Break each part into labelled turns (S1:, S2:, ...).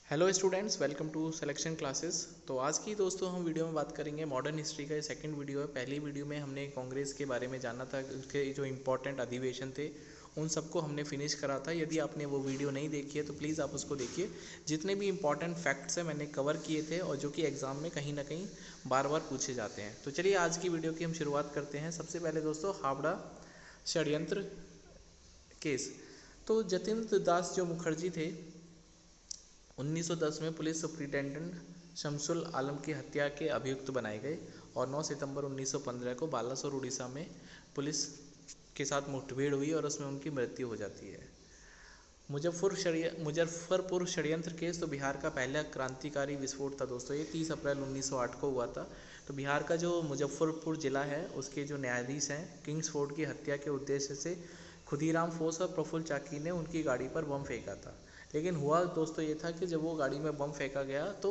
S1: Hello students, welcome to Selection Classes. तो आज की दोस्तों हम वीडियो में बात करेंगे मॉडर्न हिस्ट्री का। ये सेकंड वीडियो है। पहली वीडियो में हमने कांग्रेस के बारे में जाना था, उसके जो इम्पोर्टेंट अधिवेशन थे उन सबको हमने फिनिश करा था। यदि आपने वो वीडियो नहीं देखी है तो प्लीज़ आप उसको देखिए। जितने भी इंपॉर्टेंट फैक्ट्स हैं मैंने कवर किए थे और जो कि एग्ज़ाम में कहीं ना कहीं बार बार पूछे जाते हैं। तो चलिए आज की वीडियो की हम शुरुआत करते हैं। सबसे पहले दोस्तों हावड़ा षड्यंत्र केस। तो जतिन्द्र दास जो मुखर्जी थे 1910 में पुलिस सुप्रिंटेंडेंट शमसुल आलम की हत्या के अभियुक्त बनाए गए और 9 सितंबर 1915 को बालासोर उड़ीसा में पुलिस के साथ मुठभेड़ हुई और उसमें उनकी मृत्यु हो जाती है। मुजफ्फरपुर षड्यंत्र केस। तो बिहार का पहला क्रांतिकारी विस्फोट था दोस्तों, ये 30 अप्रैल 1908 को हुआ था। तो बिहार का जो मुजफ्फरपुर जिला है उसके जो न्यायाधीश हैं किंग्सफोर्ड की हत्या के उद्देश्य से खुदीराम बोस और प्रफुल्ल चाकी ने उनकी गाड़ी पर बम फेंका था। लेकिन हुआ दोस्तों ये था कि जब वो गाड़ी में बम फेंका गया तो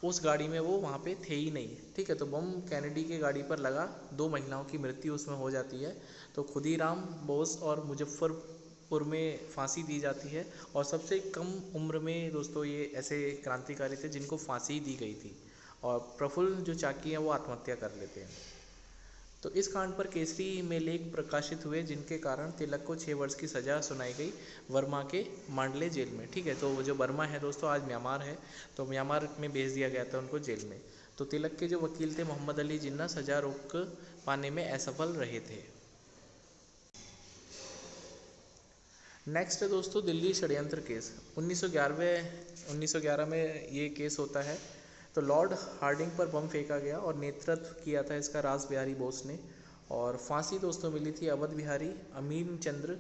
S1: उस गाड़ी में वो वहाँ पे थे ही नहीं। ठीक है, तो बम कैनेडी की गाड़ी पर लगा, 2 महिलाओं की मृत्यु उसमें हो जाती है। तो खुदीराम बोस और मुजफ्फरपुर में फांसी दी जाती है और सबसे कम उम्र में दोस्तों ये ऐसे क्रांतिकारी थे जिनको फांसी दी गई थी। और प्रफुल्ल जो चाकी हैं वो आत्महत्या कर लेते हैं। तो इस कांड पर केसरी में लेख प्रकाशित हुए जिनके कारण तिलक को 6 वर्ष की सज़ा सुनाई गई वर्मा के मांडले जेल में। ठीक है, तो वो जो वर्मा है दोस्तों आज म्यांमार है, तो म्यांमार में भेज दिया गया था उनको जेल में। तो तिलक के जो वकील थे मोहम्मद अली जिन्ना सज़ा रोक पाने में असफल रहे थे। नेक्स्ट है दोस्तों दिल्ली षड्यंत्र केस। 1911 में ये केस होता है। तो लॉर्ड हार्डिंग पर बम फेंका गया और नेतृत्व किया था इसका रास बिहारी बोस ने। और फांसी दोस्तों मिली थी अवध बिहारी, अमीन चंद्र,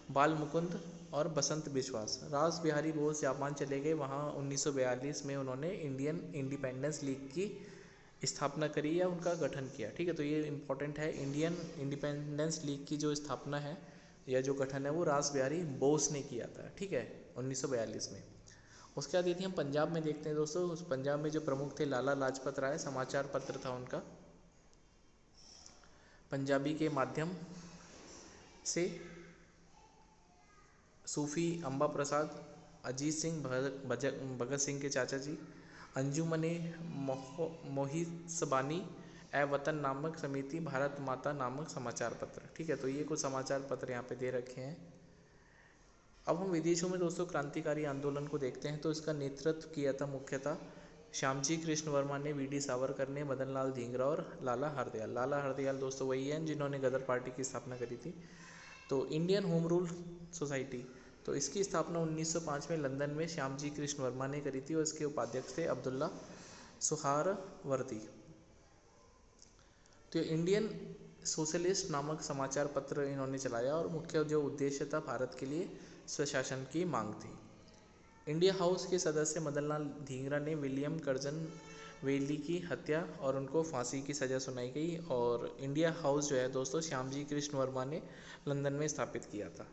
S1: बाल मुकुंद और बसंत बिश्वास। रास बिहारी बोस जापान चले गए, वहाँ 1942 में उन्होंने इंडियन इंडिपेंडेंस लीग की स्थापना करी या उनका गठन किया। ठीक है, तो ये इंपॉर्टेंट है। इंडियन इंडिपेंडेंस लीग की जो स्थापना है या जो गठन है वो रास बिहारी बोस ने किया था। ठीक है, 1942 में। उसके बाद यदि हम पंजाब में देखते हैं दोस्तों, उस पंजाब में जो प्रमुख थे लाला लाजपत राय, समाचार पत्र था उनका। पंजाबी के माध्यम से सूफी अम्बा प्रसाद, अजीत सिंह, भगत सिंह के चाचा जी, अंजुमने मोहिसबानी ए वतन नामक समिति, भारत माता नामक समाचार पत्र। ठीक है, तो ये कुछ समाचार पत्र यहाँ पे दे रखे हैं। अब हम विदेशों में दोस्तों क्रांतिकारी आंदोलन को देखते हैं। तो इसका नेतृत्व किया था मुख्यतः श्यामजी कृष्ण वर्मा ने, वी डी सावरकर ने, मदन लाल धींगरा और लाला हरदयाल। लाला हरदयाल दोस्तों वही हैं जिन्होंने गदर पार्टी की स्थापना करी थी। तो इंडियन होम रूल सोसाइटी, तो इसकी स्थापना 1905 में लंदन में श्यामजी कृष्ण वर्मा ने करी थी और इसके उपाध्यक्ष थे अब्दुल्ला सुहारवर्दी। तो इंडियन सोशलिस्ट नामक समाचार पत्र इन्होंने चलाया और मुख्य जो उद्देश्य था भारत के लिए स्वशासन की मांग थी। इंडिया हाउस के सदस्य मदन लाल धींगरा ने विलियम कर्जन वेली की हत्या और उनको फांसी की सज़ा सुनाई गई। और इंडिया हाउस जो है दोस्तों श्यामजी कृष्ण वर्मा ने लंदन में स्थापित किया था।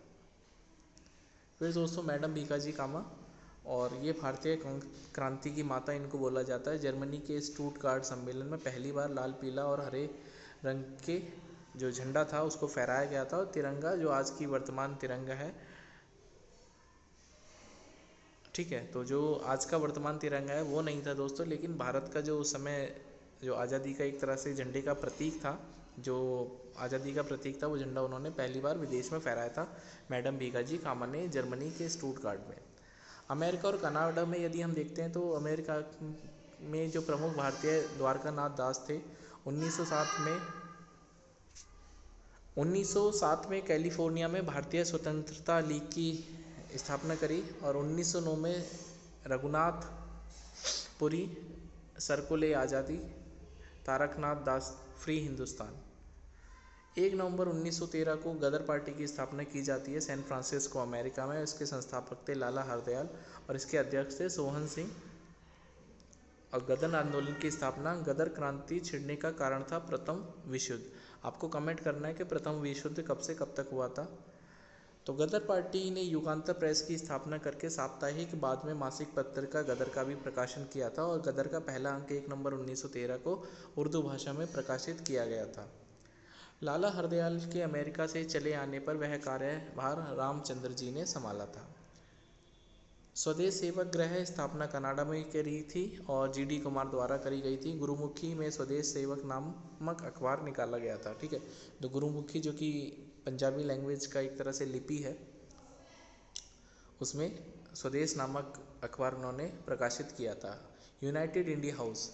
S1: फिर दोस्तों मैडम भीकाजी कामा, और ये भारतीय क्रांति की माता इनको बोला जाता है। जर्मनी के स्टुटगार्ट सम्मेलन में पहली बार लाल, पीला और हरे रंग के जो झंडा था उसको फहराया गया था और तिरंगा जो आज की वर्तमान तिरंगा है, ठीक है, तो जो आज का वर्तमान तिरंगा है वो नहीं था दोस्तों, लेकिन भारत का जो उस समय जो आज़ादी का एक तरह से झंडे का प्रतीक था, जो आज़ादी का प्रतीक था, वो झंडा उन्होंने पहली बार विदेश में फहराया था मैडम भीकाजी कामा ने जर्मनी के स्टुटगार्ट में। अमेरिका और कनाडा में यदि हम देखते हैं तो अमेरिका में जो प्रमुख भारतीय द्वारकानाथ दास थे 1907 में कैलिफोर्निया में भारतीय स्वतंत्रता लीग की स्थापना करी और 1909 में रघुनाथपुरी सरकुले आज़ादी, तारकनाथ दास फ्री हिंदुस्तान। 1 नवंबर 1913 को गदर पार्टी की स्थापना की जाती है सैन फ्रांसिस्को अमेरिका में। इसके संस्थापक थे लाला हरदयाल और इसके अध्यक्ष थे सोहन सिंह। और गदर आंदोलन की स्थापना, गदर क्रांति छिड़ने का कारण था प्रथम विश्व युद्ध। आपको कमेंट करना है कि प्रथम विश्व युद्ध कब से कब तक हुआ था। तो गदर पार्टी ने युगांतर प्रेस की स्थापना करके साप्ताहिक बाद में मासिक पत्रिका गदर का भी प्रकाशन किया था और गदर का पहला अंक 1 नवंबर 1913 को उर्दू भाषा में प्रकाशित किया गया था। लाला हरदयाल के अमेरिका से चले आने पर वह कार्यभार रामचंद्र जी ने संभाला था। स्वदेश सेवक गृह स्थापना कनाडा में करी थी और जीडी कुमार द्वारा करी गई थी। गुरुमुखी में स्वदेश सेवक नामक अखबार निकाला गया था। ठीक है, तो गुरुमुखी जो कि पंजाबी लैंग्वेज का एक तरह से लिपि है, उसमें स्वदेश नामक अखबार उन्होंने प्रकाशित किया था। यूनाइटेड इंडिया हाउस,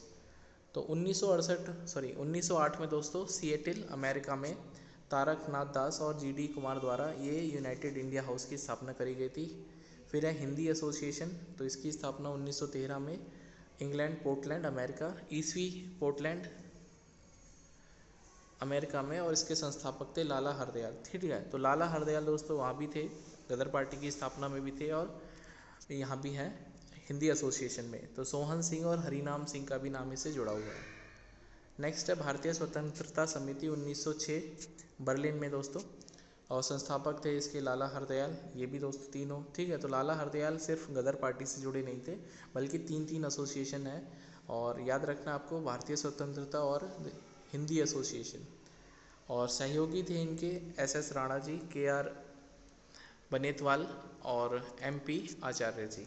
S1: तो 1908 में दोस्तों सिएटल अमेरिका में तारकनाथ दास और जीडी कुमार द्वारा ये यूनाइटेड इंडिया हाउस की स्थापना करी गई थी। फिर है हिंदी एसोसिएशन, तो इसकी स्थापना 1913 में इंग्लैंड पोर्टलैंड अमेरिका, ईस्वी पोर्टलैंड अमेरिका में, और इसके संस्थापक थे लाला हरदयाल। ठीक है, तो लाला हरदयाल दोस्तों वहाँ भी थे, गदर पार्टी की स्थापना में भी थे और यहाँ भी हैं हिंदी एसोसिएशन में। तो सोहन सिंह और हरिनाम सिंह का भी नाम इससे जुड़ा हुआ है। नेक्स्ट है भारतीय स्वतंत्रता समिति 1906 बर्लिन में दोस्तों, और संस्थापक थे इसके लाला हरदयाल, ये भी दोस्तों तीनों। ठीक है, तो लाला हरदयाल सिर्फ गदर पार्टी से जुड़े नहीं थे, बल्कि तीन एसोसिएशन है, और याद रखना आपको भारतीय स्वतंत्रता और हिंदी एसोसिएशन। और सहयोगी थे इनके SS राणा जी, KR बनेतवाल और MP आचार्य जी।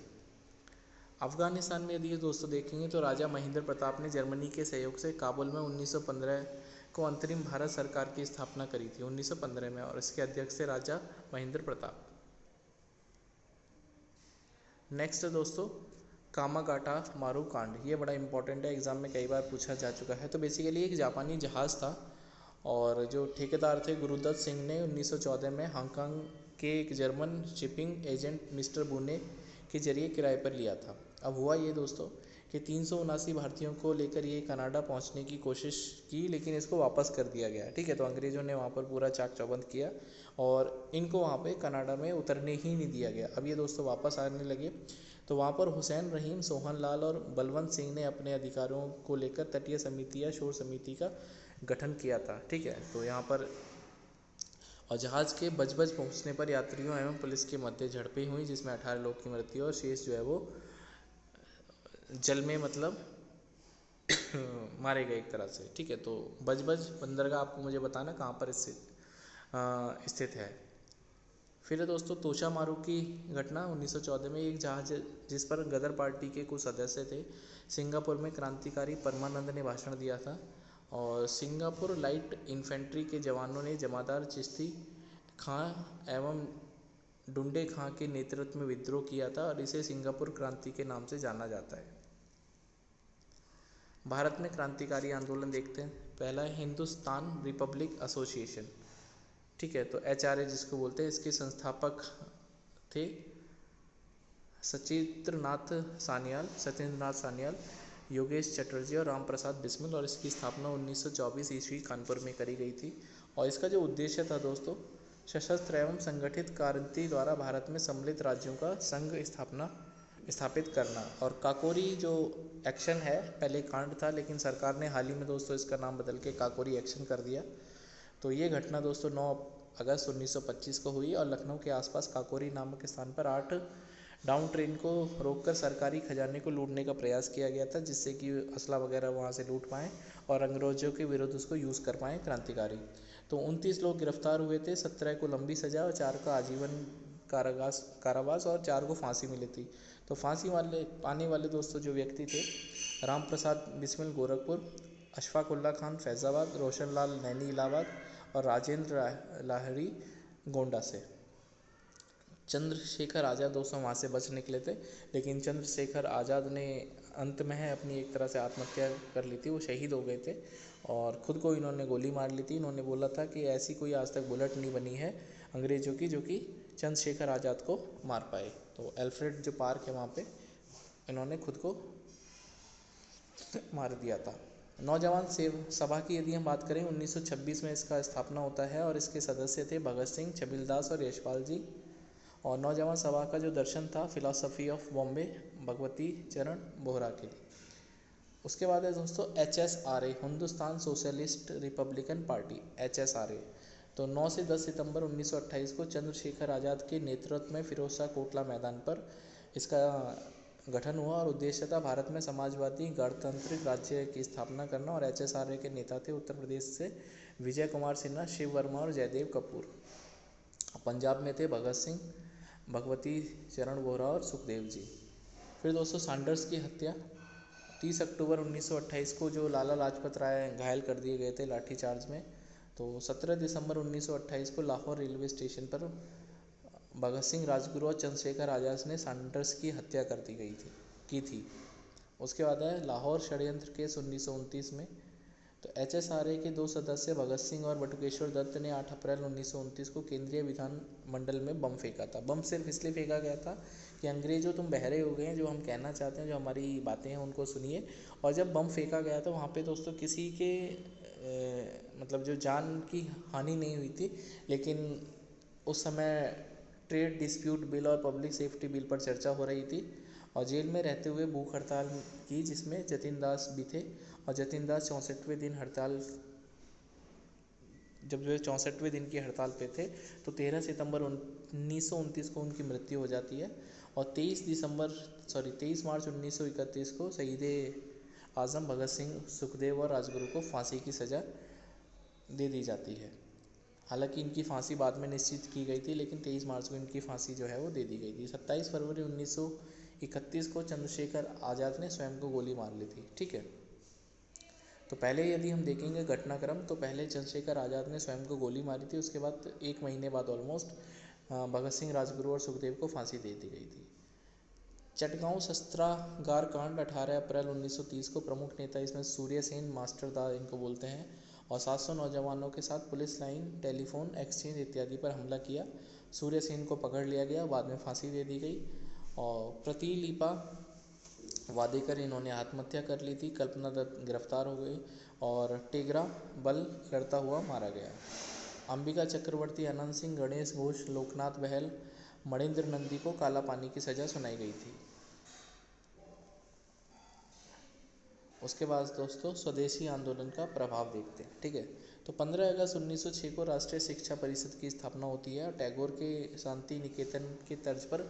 S1: अफगानिस्तान में यदि दोस्तों देखेंगे तो राजा महेंद्र प्रताप ने जर्मनी के सहयोग से काबुल में 1915 को अंतरिम भारत सरकार की स्थापना करी थी 1915 में, और इसके अध्यक्ष थे राजा महेंद्र प्रताप। नेक्स्ट दोस्तों कामागाटा मारू कांड, ये बड़ा इंपॉर्टेंट है, एग्जाम में कई बार पूछा जा चुका है। तो बेसिकली एक जापानी जहाज़ था और जो ठेकेदार थे गुरुदत्त सिंह ने 1914 में हांगकांग के एक जर्मन शिपिंग एजेंट मिस्टर बुने के जरिए किराए पर लिया था। अब हुआ ये दोस्तों कि 379 भारतीयों को लेकर ये कनाडा पहुंचने की कोशिश की, लेकिन इसको वापस कर दिया गया। ठीक है, तो अंग्रेज़ों ने वहाँ पर पूरा चाक चौबंद किया और इनको वहाँ पे कनाडा में उतरने ही नहीं दिया गया। अब ये दोस्तों वापस आने लगे, तो वहाँ पर हुसैन रहीम, सोहन लाल और बलवंत सिंह ने अपने अधिकारों को लेकर तटीय समिति या शोर समिति का गठन किया था। ठीक है, तो यहाँ पर और जहाज़ के बजबज पहुँचने पर यात्रियों एवं पुलिस के मध्य झड़पें हुई, जिसमें 18 लोग की मृत्यु और शेष जो है वो जल में मतलब मारे गए एक तरह से। ठीक है, तो बजबज बंदरगाह आपको मुझे बताना कहाँ पर स्थित है। फिर दोस्तों तोशा मारू की घटना 1914 में, एक जहाज जिस पर गदर पार्टी के कुछ सदस्य थे, सिंगापुर में क्रांतिकारी परमानंद ने भाषण दिया था, और सिंगापुर लाइट इन्फेंट्री के जवानों ने जमादार चिश्ती खां एवं डुंडे खां के नेतृत्व में विद्रोह किया था, और इसे सिंगापुर क्रांति के नाम से जाना जाता है। भारत में क्रांतिकारी आंदोलन देखते हैं। पहला है हिंदुस्तान रिपब्लिक एसोसिएशन। ठीक है, तो HRA जिसको बोलते हैं, इसके संस्थापक थे सचिंद्रनाथ सान्याल, योगेश चटर्जी और राम प्रसाद बिस्मिल, और इसकी स्थापना 1924 ईस्वी कानपुर में करी गई थी। और इसका जो उद्देश्य था दोस्तों, सशस्त्र एवं संगठित क्रांति द्वारा भारत में सम्मिलित राज्यों का संघ स्थापित करना। और काकोरी जो एक्शन है, पहले कांड था, लेकिन सरकार ने हाल ही में दोस्तों इसका नाम बदल के काकोरी एक्शन कर दिया। तो ये घटना दोस्तों 9 अगस्त 1925 को हुई, और लखनऊ के आसपास काकोरी नामक स्थान पर 8 डाउन ट्रेन को रोककर सरकारी खजाने को लूटने का प्रयास किया गया था, जिससे कि असला वगैरह वहाँ से लूट पाएँ और अंग्रेजों के विरुद्ध उसको यूज़ कर पाएँ क्रांतिकारी। तो 29 लोग गिरफ्तार हुए थे, 17 को लंबी सजा और 4 का आजीवन कारावास और 4 को फांसी मिली थी। तो फांसी पाने वाले दोस्तों जो व्यक्ति थे, राम प्रसाद बिस्मिल गोरखपुर, अशफाकुल्ला खान फैज़ाबाद, रोशन लाल नैनी इलाहाबाद और राजेंद्र लाहिड़ी गोंडा से। चंद्रशेखर आज़ाद दोस्तों वहाँ से बच निकले थे, लेकिन चंद्रशेखर आज़ाद ने अंत में है अपनी एक तरह से आत्महत्या कर ली थी, वो शहीद हो गए थे और ख़ुद को इन्होंने गोली मार ली थी। इन्होंने बोला था कि ऐसी कोई आज तक बुलेट नहीं बनी है अंग्रेज़ों की जो कि चंद्रशेखर आज़ाद को मार पाए। तो एल्फ्रेड जो पार्क है वहाँ पे इन्होंने खुद को मार दिया था। नौजवान सभा की यदि हम बात करें, 1926 में इसका स्थापना होता है और इसके सदस्य थे भगत सिंह, छबीलदास और यशपाल जी। और नौजवान सभा का जो दर्शन था फिलॉसफी ऑफ बॉम्बे, भगवती चरण बोहरा के लिए। उसके बाद है दोस्तों HSRA, Hindustan socialist Republican party, HSRA। तो 9 से 10 सितंबर 1928 को चंद्रशेखर आज़ाद के नेतृत्व में फिरोजशाह कोटला मैदान पर इसका गठन हुआ और उद्देश्य था भारत में समाजवादी गणतांत्रिक राज्य की स्थापना करना। और HSRA के नेता थे उत्तर प्रदेश से विजय कुमार सिन्हा, शिव वर्मा और जयदेव कपूर। पंजाब में थे भगत सिंह, भगवती चरण वोहरा और सुखदेव जी। फिर दोस्तों सैंडर्स की हत्या 30 अक्टूबर 1928 को जो लाला लाजपत राय घायल कर दिए गए थे लाठीचार्ज में, तो 17 दिसंबर 1928 को लाहौर रेलवे स्टेशन पर भगत सिंह, राजगुरु और चंद्रशेखर आज़ाद ने सैंडर्स की हत्या कर दी गई थी। उसके बाद है लाहौर षड्यंत्र केस 1929 में, तो HSRA के 2 सदस्य भगत सिंह और बटुकेश्वर दत्त ने 8 अप्रैल 1929 को केंद्रीय विधानमंडल में बम फेंका था। बम सिर्फ इसलिए फेंका गया था कि अंग्रेजों तुम बहरे हो गए हैं, जो हम कहना चाहते हैं, जो हमारी बातें हैं उनको सुनिए। और जब बम फेंका गया तो वहाँ पे दोस्तों किसी के मतलब जो जान की हानि नहीं हुई थी, लेकिन उस समय ट्रेड डिस्प्यूट बिल और पब्लिक सेफ्टी बिल पर चर्चा हो रही थी और जेल में रहते हुए भूख हड़ताल की, जिसमें जतिन दास भी थे। और जतिन दास 64वें दिन हड़ताल, जब वे 64वें दिन की हड़ताल पे थे, तो 13 सितंबर 1929 को उनकी मृत्यु हो जाती है। और 23 मार्च 1931 को शहीद आज़म भगत सिंह, सुखदेव और राजगुरु को फांसी की सज़ा दे दी जाती है। हालांकि इनकी फांसी बाद में निश्चित की गई थी, लेकिन 23 मार्च को इनकी फांसी जो है वो दे दी गई थी। 27 फरवरी 1931 को चंद्रशेखर आज़ाद ने स्वयं को गोली मार ली थी। ठीक है, तो पहले यदि हम देखेंगे घटनाक्रम, तो पहले चंद्रशेखर आज़ाद ने स्वयं को गोली मारी थी। उसके बाद 1 महीने बाद ऑलमोस्ट भगत सिंह, राजगुरु और सुखदेव को फांसी दे दी गई थी। चटगांव शस्त्रागार कांड 18 अप्रैल 1930 को प्रमुख नेता इसमें सूर्य सेन, मास्टर दा इनको बोलते हैं, और 700 नौजवानों के साथ पुलिस लाइन, टेलीफोन एक्सचेंज इत्यादि पर हमला किया। सूर्य सेन को पकड़ लिया गया, बाद में फांसी दे दी गई। और प्रतिलिपा वादेकर, इन्होंने आत्महत्या कर ली थी। कल्पना दत्त गिरफ्तार हो गई और टेगरा बल लड़ता हुआ मारा गया। अंबिका चक्रवर्ती, अनंत सिंह, गणेश घोष, लोकनाथ बहल, मणिंद्र नंदी को काला पानी की सज़ा सुनाई गई थी। उसके बाद दोस्तों स्वदेशी आंदोलन का प्रभाव देखते हैं। ठीक है, तो 15 अगस्त 1906 को राष्ट्रीय शिक्षा परिषद की स्थापना होती है और टैगोर के शांति निकेतन के तर्ज पर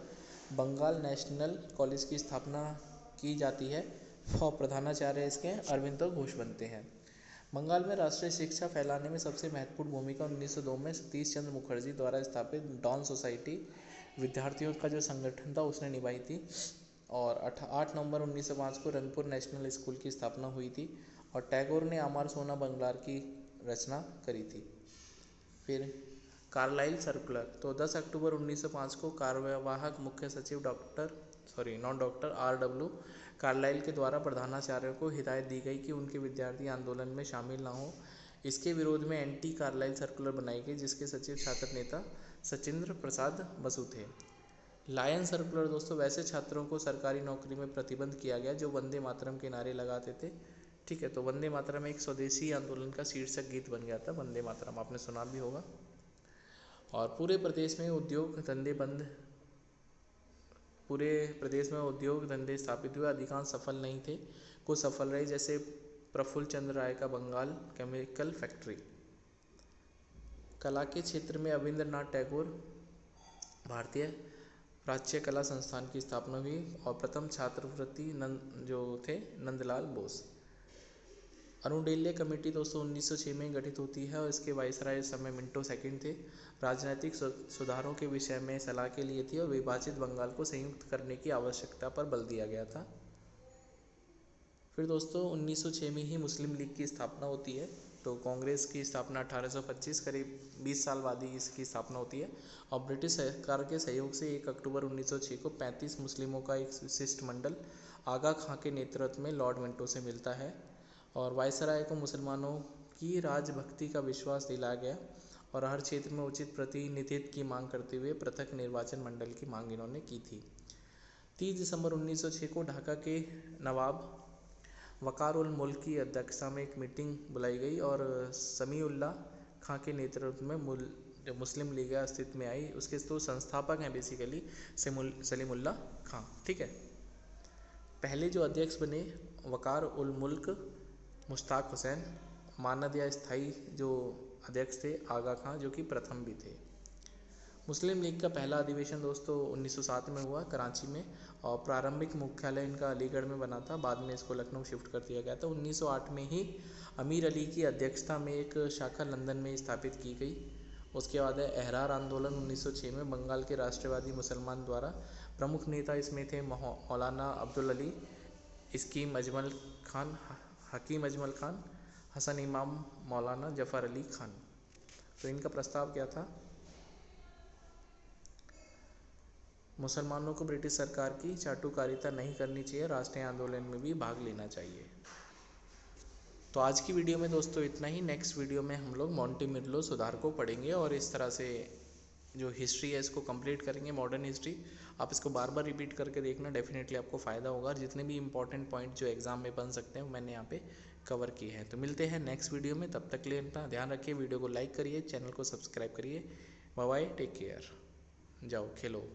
S1: बंगाल नेशनल कॉलेज की स्थापना की जाती है और प्रधानाचार्य इसके अरविंदो घोष बनते हैं। बंगाल में राष्ट्रीय शिक्षा फैलाने में सबसे महत्वपूर्ण भूमिका 1902 में सतीश चंद्र मुखर्जी द्वारा स्थापित डॉन सोसाइटी विद्यार्थियों का जो संगठन था उसने निभाई थी। और 8 नवंबर 1905 को रंगपुर नेशनल स्कूल की स्थापना हुई थी और टैगोर ने अमर सोना बंगलार की रचना करी थी। फिर कार्लाइल सर्कुलर, तो 10 अक्टूबर 1905 को कार्यवाहक मुख्य सचिव डॉक्टर RW कार्लाइल के द्वारा प्रधानाचार्यों को हिदायत दी गई कि उनके विद्यार्थी आंदोलन में शामिल ना हो। इसके विरोध में एंटी कार्लाइल सर्कुलर बनाई गई, जिसके सचिव छात्र नेता सचिंद्र प्रसाद बसु थे। लायन सर्कुलर दोस्तों, वैसे छात्रों को सरकारी नौकरी में प्रतिबंध किया गया जो वंदे मातरम के नारे लगाते थे। ठीक है, तो वंदे मातरम एक स्वदेशी आंदोलन का शीर्षक गीत बन गया था, वंदे मातरम आपने सुना भी होगा। और पूरे प्रदेश में उद्योग धंधे स्थापित हुए, अधिकांश सफल नहीं थे, कुछ सफल रहे, जैसे प्रफुल्ल चंद्र राय का बंगाल केमिकल फैक्ट्री। कला के क्षेत्र में अविंद्रनाथ टैगोर भारतीय प्राच्य कला संस्थान की स्थापना हुई और प्रथम छात्रवृत्ति जो थे नंदलाल बोस। अनुडेल्य कमेटी दोस्तों 1906 में गठित होती है और इसके वाइसराय इस समय मिंटो सेकंड थे। राजनीतिक सुधारों के विषय में सलाह के लिए थी और विभाजित बंगाल को संयुक्त करने की आवश्यकता पर बल दिया गया था। फिर दोस्तों 1906 में ही मुस्लिम लीग की स्थापना होती है। तो कांग्रेस की स्थापना 1825, करीब 20 साल बाद ही इसकी स्थापना होती है और ब्रिटिश सरकार के सहयोग से 1 अक्टूबर 1906 को 35 मुस्लिमों का एक शिष्टमंडल आगा खां के नेतृत्व में लॉर्ड मिंटो से मिलता है और वायसराय को मुसलमानों की राजभक्ति का विश्वास दिलाया गया और हर क्षेत्र में उचित प्रतिनिधित्व की मांग करते हुए पृथक निर्वाचन मंडल की मांग इन्होंने की थी। 30 दिसंबर 1906 को ढाका के नवाब वकार उल मुल्क की अध्यक्षता में एक मीटिंग बुलाई गई और समीउल्लाह खां के नेतृत्व में जो मुस्लिम लीग अस्तित्व में आई, उसके तो संस्थापक हैं बेसिकली सलीमुल्लाह खां। ठीक है, पहले जो अध्यक्ष बने वकार उल मुल्क मुश्ताक हुसैन, मानद या स्थायी जो अध्यक्ष थे आगा खां, जो कि प्रथम भी थे। मुस्लिम लीग का पहला अधिवेशन दोस्तों 1907 में हुआ कराची में और प्रारंभिक मुख्यालय इनका अलीगढ़ में बना था, बाद में इसको लखनऊ शिफ्ट कर दिया गया था। 1908 में ही अमीर अली की अध्यक्षता में एक शाखा लंदन में स्थापित की गई उसके बाद है अहरार आंदोलन 1906 में बंगाल के राष्ट्रवादी मुसलमान द्वारा। प्रमुख नेता इसमें थे मौलाना अब्दुल अली, इसकीम अजमल खान, हकीम अजमल खान, हसन इमाम, मौलाना जफ़र अली खान। तो इनका प्रस्ताव क्या था? मुसलमानों को ब्रिटिश सरकार की चाटुकारिता नहीं करनी चाहिए, राष्ट्रीय आंदोलन में भी भाग लेना चाहिए। तो आज की वीडियो में दोस्तों इतना ही। नेक्स्ट वीडियो में हम लोग मोंटेमिडलो सुधार को पढ़ेंगे और इस तरह से जो हिस्ट्री है इसको कंप्लीट करेंगे, मॉडर्न हिस्ट्री। आप इसको बार बार रिपीट करके देखना, डेफिनेटली आपको फ़ायदा होगा। जितने भी इंपॉर्टेंट पॉइंट जो एग्जाम में बन सकते हैं मैंने यहाँ पे कवर किए हैं। तो मिलते हैं नेक्स्ट वीडियो में, तब तक के लिए अपना ध्यान रखिए, वीडियो को लाइक करिए, चैनल को सब्सक्राइब करिए। बाय बाय, टेक केयर, जाओ खेलो।